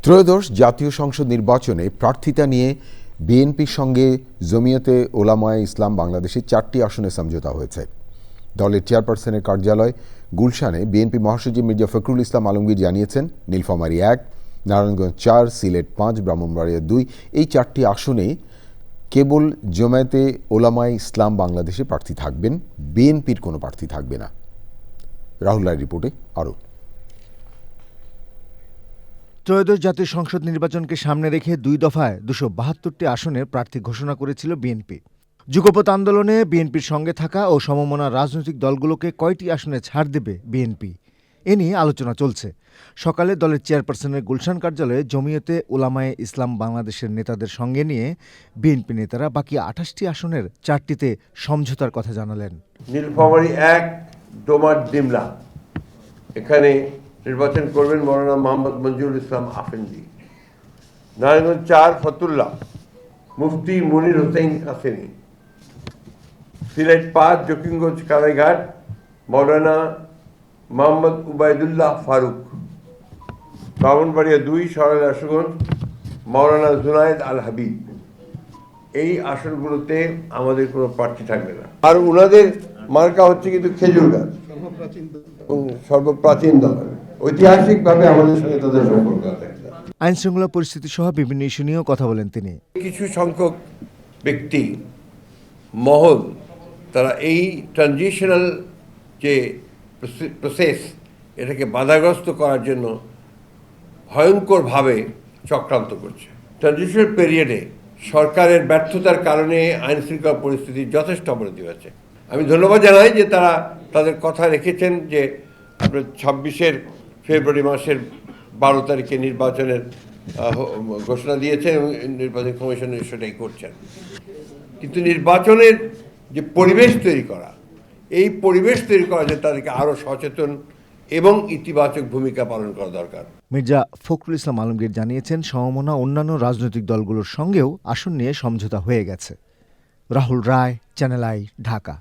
ত্রয়োদশ জাতীয় সংসদ নির্বাচনে প্রার্থিতা নিয়ে বিএনপির সঙ্গে জমিয়তে ওলামায়ে ইসলাম বাংলাদেশের 4টি আসনে সমঝোতা হয়েছে। দলের চেয়ারপারসনের কার্যালয় গুলশানে বিএনপি মহাসচিব মির্জা ফখরুল ইসলাম আলমগীর জানিয়েছেন, নীলফামারী 1, নারায়ণগঞ্জ 4, সিলেট 5, ব্রাহ্মণবাড়িয়া 2 এই 4টি আসনে কেবল জমিয়তে ওলামায়ে ইসলাম বাংলাদেশে প্রার্থী থাকবেন, বিএনপির কোনো প্রার্থী থাকবে না। রাহুল রায় রিপোর্টে আরও। ত্রয়োদশ জাতীয় সংসদ নির্বাচনকে সামনে রেখে 2 দফায় 272টি আসনের প্রার্থী ঘোষণা করেছিল বিএনপি। যুগপৎ আন্দোলনে বিএনপির সঙ্গে থাকা ও সমমনা রাজনৈতিক দলগুলোকে কয়টি আসনে ছাড় দেবে বিএনপি, এ নিয়ে আলোচনা চলছে। সকালে দলের চেয়ারপারসনের গুলশান কার্যালয়ে জমিয়তে ওলামায়ে ইসলাম বাংলাদেশের নেতাদের সঙ্গে নিয়ে বিএনপি নেতারা বাকি 28টি আসনের 4টিতে সমঝোতার কথা জানালেন। নীলফামারী 1, ডোমার ডিমলা, এখানে নির্বাচন করবেন মৌলানা মোহাম্মদ মঞ্জুরুল ইসলাম আফেন্দি। নারায়ণগঞ্জ 4, ফতুল্লা, মুফতি মুনির হোসেন হাসেনি। সিলেট 5, জকিগঞ্জ কারাইঘাট, মৌলানা মোহাম্মদ উবাইদুল্লাহ ফারুক। ব্রাহ্মণবাড়িয়া 2, সরাইল আশুগঞ্জ, মৌলানা জুনায়েদ আল হাবিব। এই আসনগুলোতে আমাদের কোনো প্রার্থী থাকবে না। আর ওনাদের মার্কা হচ্ছে কিন্তু খেজুর গাছ, সর্বপ্রাচীন দল। ঐতিহাসিকভাবে আমাদের সঙ্গে তাদের সম্পর্ক আছে। আইন শৃঙ্খলা পরিস্থিতি সহ বিভিন্ন ইস্যু নিয়েও কথা বলেন তিনি। কিছু সংখ্যক ব্যক্তি মহল তারা এই ট্রানজিশনাল যে প্রসেস এটাকে বাধাগ্রস্ত করার জন্য ভয়ঙ্করভাবে চক্রান্ত করছে। ট্রানজিশনাল পিরিয়ডে সরকারের ব্যর্থতার কারণে আইন শৃঙ্খলা পরিস্থিতি যথেষ্ট অবনতি হয়েছে। আমি ধন্যবাদ জানাই যে তারা তাদের কথা রেখেছেন যে আপনার 26 ফেব্রুয়ারি মাসের 12 তারিখে নির্বাচনের ঘোষণা দিয়েছেন এবং নির্বাচন কমিশন সেটাই করছেন। কিন্তু নির্বাচনের যে পরিবেশ তৈরি করা, এই পরিবেশ তৈরি করা যে তাদেরকে আরও সচেতন এবং ইতিবাচক ভূমিকা পালন করা দরকার। মির্জা ফখরুল ইসলাম আলমগীর জানিয়েছেন, সমমনা অন্যান্য রাজনৈতিক দলগুলোর সঙ্গেও আসন নিয়ে সমঝোতা হয়ে গেছে। রাহুল রায়, চ্যানেল আই, ঢাকা।